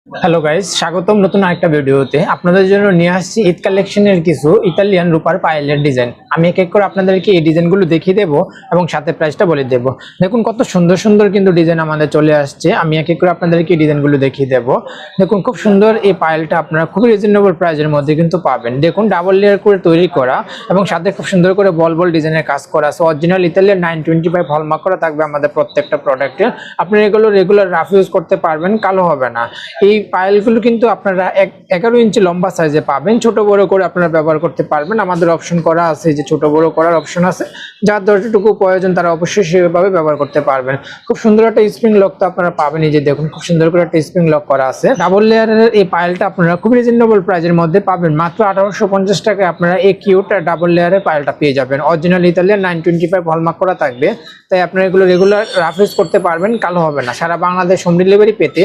Hello guys, স্বাগতম নতুন আরেকটা ভিডিওতে। আপনাদের জন্য নিয়ে আসছি ঈদ কালেকশনের কিছু ইতালিয়ান রূপার পায়েলের ডিজাইন। আমি এক এক করে আপনাদেরকে এই ডিজাইনগুলো দেখিয়ে দেবো এবং সাথে প্রাইসটা বলে দেবো। দেখুন কত সুন্দর সুন্দর কিন্তু ডিজাইন আমাদের চলে আসছে। আমি এক এক করে আপনাদেরকে এই ডিজাইনগুলো দেখিয়ে দেবো। দেখুন খুব সুন্দর এই পায়েলটা আপনারা খুবই রিজনেবল প্রাইসের মধ্যে কিন্তু পাবেন। দেখুন ডাবল লেয়ার করে তৈরি করা এবং সাথে খুব সুন্দর করে বল বল ডিজাইনের কাজ করা আছে। অরিজিনাল ইতালিয়ান 925 হলমার্ক করা থাকবে আমাদের প্রত্যেকটা প্রোডাক্টে। আপনি এগুলো রেগুলার রাফ ইউজ করতে পারবেন, কালো হবে না। এই পায়েলগুলো কিন্তু আপনারা 11 ইঞ্চি লম্বা সাইজে পাবেন। ছোট বড় করে আপনারা ব্যবহার করতে পারবেন। আমাদের অপশন করা আছে, যে ছোট বড় করার অপশন আছে। যার যতটুকু প্রয়োজন তারা অবশ্যই সেভাবে ব্যবহার করতে পারবেন। খুব সুন্দর একটা স্প্রিং লক তো আপনারা পাবেন। এই যে দেখুন খুব সুন্দর করে একটা স্প্রিং লক করা আছে। ডাবল লেয়ারের এই পায়েলটা আপনারা খুব রিজনেবল প্রাইসের মধ্যে পাবেন। মাত্র 1850 টাকায় আপনারা এই কিউট ডাবল লেয়ারের পায়েলটা পেয়ে যাবেন। অরিজিনাল ইতালিয়ান 925 হলমার্ক করা থাকবে। তাই আপনারা এগুলো রেগুলার রাফ ইউজ করতে পারবেন, কালো হবে না। সারা বাংলাদেশ হোম ডেলিভারি পেতে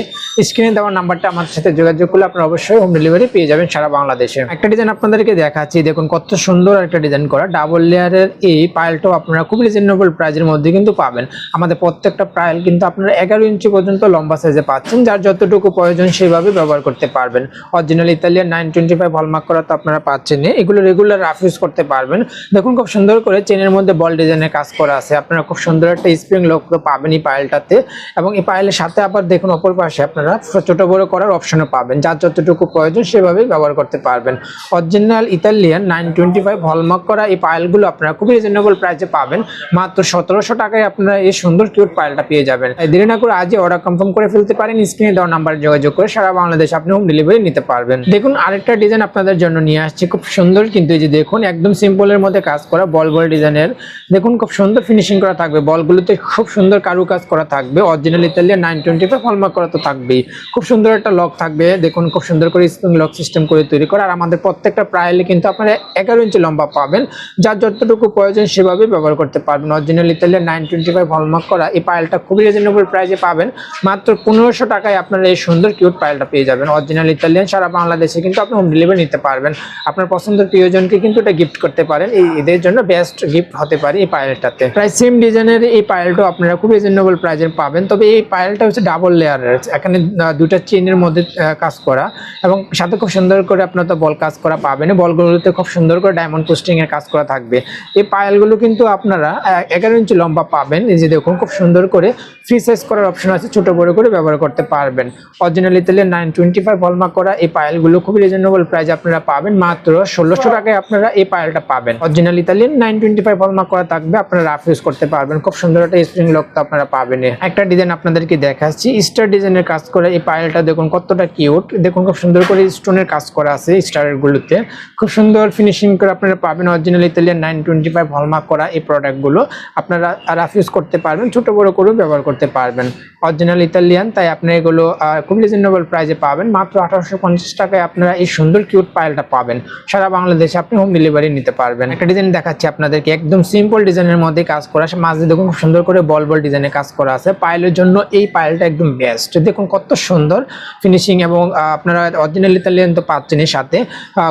স্ক্রিনে দেওয়া নাম্বারটা আমাদের সাথে যোগাযোগ করলে আপনারা অবশ্যই হোম ডেলিভারি পেয়ে যাবেন সারা বাংলাদেশে। একটা ডিজাইন আপনাদেরকে দেখাচ্ছি। দেখুন কত সুন্দর একটা ডিজাইন করা ডাবল লেয়ারের এই পায়েলটাও আপনারা খুব রিজনেবল প্রাইসের মধ্যে কিন্তু পাবেন। আমাদের প্রত্যেকটা পায়েল কিন্তু আপনারা 11 ইঞ্চি পর্যন্ত লম্বা সাইজে পাচ্ছেন। যার যতটুকু প্রয়োজন সেভাবে ব্যবহার করতে পারবেন। অরিজিনাল ইতালিয়ান 925 হলমার্ক করা তো আপনারা পাচ্ছেন। এগুলো রেগুলার রাফ ইউজ করতে পারবেন। দেখুন খুব সুন্দর করে চেনের মধ্যে বল ডিজাইনের কাজ করা আছে। আপনারা খুব সুন্দর একটা স্প্রিং লক তো পাবেন এই পায়েলটাতে। এবং এই পায়েলের সাথে আবার দেখুন অপর পাশে আপনারা ছোট বড় করার অপশনও পাবেন। যার যতটুকু প্রয়োজন সেভাবে ব্যবহার করতে পারবেন। অরিজিনাল ইতালিয়ান 925 হলমার্ক করা এই পায়েলগুলো আপনারা খুবই রিজনেবল প্রাইসে পাবেন। মাত্র 1700 টাকায় আপনারা এই সুন্দর কিউট পায়েলটা পেয়ে যাবেন। দেরি না করে আজই অর্ডার কনফার্ম করে ফেলতে পারেন। স্ক্রিনে দেওয়া নাম্বারে যোগাযোগ করে সারা বাংলাদেশ আপনি হোম ডেলিভারি নিতে পারবেন। দেখুন আরেকটা ডিজাইন আপনাদের জন্য নিয়ে আসছি, খুব সুন্দর কিন্তু। এই যে দেখুন একদম সিম্পলের মধ্যে কাজ করা বল বল ডিজাইনের। দেখুন খুব সুন্দর ফিনিশিং করা থাকবে। বলগুলোতে খুব সুন্দর কারুকাজ করা থাকবে। অরিজিনাল ইতালিয়ান 925 হলমার্ক করা তো থাকবেই। খুব সুন্দর একটা লক থাকবে। দেখুন খুব সুন্দর করে স্প্রিং লক সিস্টেম করে তৈরি করা। আর আমাদের প্রত্যেকটা পায়েলে কিন্তু আপনারা 11 ইঞ্চি লম্বা পাবেন। যার যতটুকু প্রয়োজন সেভাবে ব্যবহার করতে পারবেন। অরিজিনাল ইতালিয়ান 925 হলমার্ক করা এই পায়েলটা খুবই রিজনেবল প্রাইসে পাবেন। মাত্র 1500 টাকায় আপনারা এই সুন্দর কিউট পায়েলটা পেয়ে যাবেন। অরিজিনাল ইতালিয়ান সারা বাংলাদেশে কিন্তু আপনি হোম ডেলিভারি নিতে পারবেন। আপনার পছন্দের প্রিয়জনকে কিন্তু এটা গিফট করতে পারেন। এই ঈদের জন্য বেস্ট গিফট হতে পারে এই পায়েলটাতে। প্রায় সেম ডিজাইনের এই পায়েলটাও আপনারা খুব রিজনেবল প্রাইসে পাবেন। তবে এই পায়েলটা হচ্ছে ডাবল লেয়ারের। এখানে দুটা চেনের মধ্যে কাজ করা এবং সাথে খুব সুন্দর করে আপনার তো বল কাজ করা পাবেন। বলগুলোতে খুব সুন্দর করে ডায়মন্ড পোস্টিং এর কাজ করা থাকবে। এই পায়েলগুলো কিন্তু আপনারা 11 ইঞ্চি লম্বা পাবেন। এই যে দেখুন খুব সুন্দর করে ফ্রি সাইজ করার অপশন আছে, ছোট বড় করে ব্যবহার করতে পারবেন। অরিজিনাল ইতালিয়ান 925 হলমার্ক করা এই পায়েলগুলো খুব রিজনেবল প্রাইসে আপনারা পাবেন। মাত্র 1600 টাকায় আপনারা এই পায়েলটা পাবেন। অরিজিনাল ইতালিয়ান 925 হলমার্ক করা থাকবে। আপনারা রাফ ইউজ করতে পারবেন। খুব সুন্দর একটা স্প্রিং লক তো আপনারা পাবেন। একটা ডিজাইন আপনাদেরকে দেখাচ্ছি, স্টার ডিজাইনের কাজ করা এই পায়েলটা। দেখুন কতটা কিউট। দেখুন খুব সুন্দর করে স্টোনের কাজ করা আছে স্টারের গুলোতে। খুব সুন্দর ফিনিশিং করে আপনারা পাবেন। অরিজিনাল ইতালিয়ান 925 হলমার্ক করা এই প্রোডাক্টগুলো আপনারা রাফ ইউজ করতে পারবেন, ছোট বড় করে ব্যবহার করতে পারবেন। অরিজিনাল ইতালিয়ান, তাই আপনি এগুলো খুব রিজনেবল প্রাইসে পাবেন। মাত্র 1850 টাকায় আপনারা এই সুন্দর কিউট পায়েলটা পাবেন। সারা বাংলাদেশে আপনি হোম ডেলিভারি নিতে পারবেন। একটা ডিজাইন দেখাচ্ছি আপনাদেরকে, একদম সিম্পল ডিজাইনের মধ্যে কাজ করা আছে। মাঝে দেখুন খুব সুন্দর করে বল বল ডিজাইনের কাজ করা আছে। পায়েলের জন্য এই পায়েলটা একদম বেস্ট। দেখুন কত সুন্দর ফিনিশিং এবং আপনারা অরিজিনাল ইতালিয়ান তো পাচ্ছেন। এর সাথে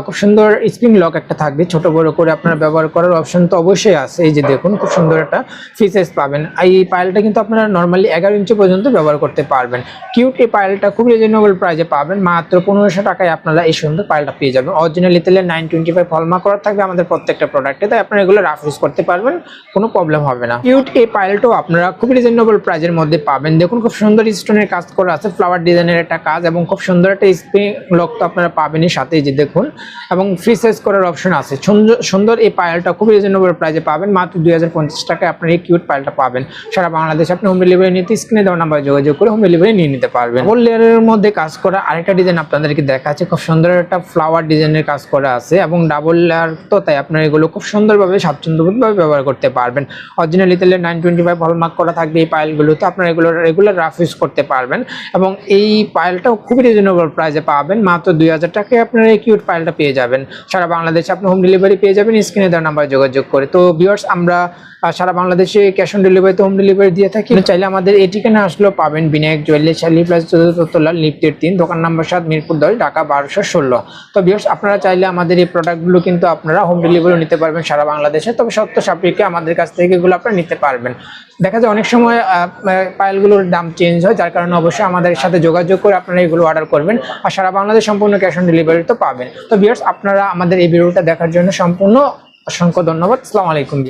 খুব সুন্দর স্প্রিং লক একটা থাকবে, ছোট বড় করে আপনারা ব্যবহার করার অপশন তো অবশ্যই আছে। এই যে দেখুন খুব সুন্দর একটা ফ্রি সাইজ পাবেন। এই পায়েলটা কিন্তু আপনারা নর্মালি 11 ইঞ্চি পর্যন্ত ব্যবহার করতে পারবেন। কিউট এই পায়েলটা খুব রিজনেবল প্রাইসে পাবেন। মাত্র 1500 টাকায় আপনারা এই সুন্দর পায়েলটা পেয়ে যাবেন। অরিজিনাল ইতালিয়ান 925 হলমার্ক করা থাকবে আমাদের প্রত্যেকটা প্রোডাক্টে। তাই আপনারা এগুলো রাফ ইউজ করতে পারবেন, কোনো প্রবলেম হবে না। কিউট এই পায়েলটাও আপনারা খুব রিজনেবল প্রাইসের মধ্যে পাবেন। দেখুন খুব সুন্দর স্টোনের কাজ করা আছে, ফ্লাওয়ার ডিজাইনের একটা কাজ এবং খুব সুন্দর একটা স্প্রিং লক তো আপনারা পাবেনই সাথে। যে দেখুন এবং ফ্রি সাইজ করার অপশন আছে। সুন্দর এই পায়েলটা খুব রিজনেবল প্রাইসে পাবেন। মাত্র 2050 টাকায় আপনারা এই কিউট পায়েলটা পাবেন। সারা বাংলাদেশে আপনি হোম ডেলিভারি নিতে স্ক্রিনে দেওয়া নাম্বারে যোগাযোগ করে হোম ডেলিভারি নিয়ে নিতে পারবেন। ডাবল লেয়ারের মধ্যে কাজ করা আরেকটা ডিজাইন আপনাদেরকে দেখাচ্ছে। খুব সুন্দর একটা ফ্লাওয়ার ডিজাইনের কাজ করা আছে এবং ডাবল লেয়ার তো, তাই আপনারা এগুলো খুব সুন্দরভাবে স্বাচ্ছন্দ্যবোধভাবে ব্যবহার করতে পারবেন। অরিজিনাল ইতালিয়ান 925 হলমার্ক করা থাকবে এই পায়েলগুলো তো আপনারা এগুলো রেগুলার রাফ ইউজ করতে পারবেন। এবং এই পায়েলটাও খুবই রিজনেবল প্রাইসে পাবেন। মাত্র 2000 টাকায় আপনারা এই কিউট পায়েলটা পেয়ে যাবেন। সারা বাংলাদেশে আপনি হোম ডেলিভারি পেয়ে যাবেন স্ক্রিনে দেওয়া নাম্বারে যোগাযোগ করে। তো ভিউয়ার্স, আমরা সারা বাংলাদেশে ক্যাশ অন ডেলিভারিতে হোম ডেলিভারি দিয়ে থাকি। চাইলে আমাদের এই ঠিকানা আসলেও পাবেন। বিনায়ক জুয়েলার্স শালি প্লাস 14 লিফটের 3, দোকান নম্বর 7, মিরপুর 10, ঢাকা 1216। তো ভিউয়ার্স, আপনারা চাইলে আমাদের এই প্রোডাক্টগুলো কিন্তু আপনারা হোম ডেলিভারি নিতে পারবেন সারা বাংলাদেশে। তবে শর্ত সাপেক্ষে আমাদের কাছ থেকে এগুলো আপনারা নিতে পারবেন। দেখা যায় অনেক সময় পায়েলগুলোর দাম চেঞ্জ হয়, যার কারণে অবশ্যই আমাদের সাথে যোগাযোগ করে আপনারা এগুলো অর্ডার করবেন। আর সারা বাংলাদেশ সম্পূর্ণ ক্যাশ অন ডেলিভারি তো পাবেন। তো ভিউয়ার্স, আপনারা আমাদের এই ভিডিওটা দেখার জন্য সম্পূর্ণ অসংখ্য ধন্যবাদ। আসসালামু আলাইকুম।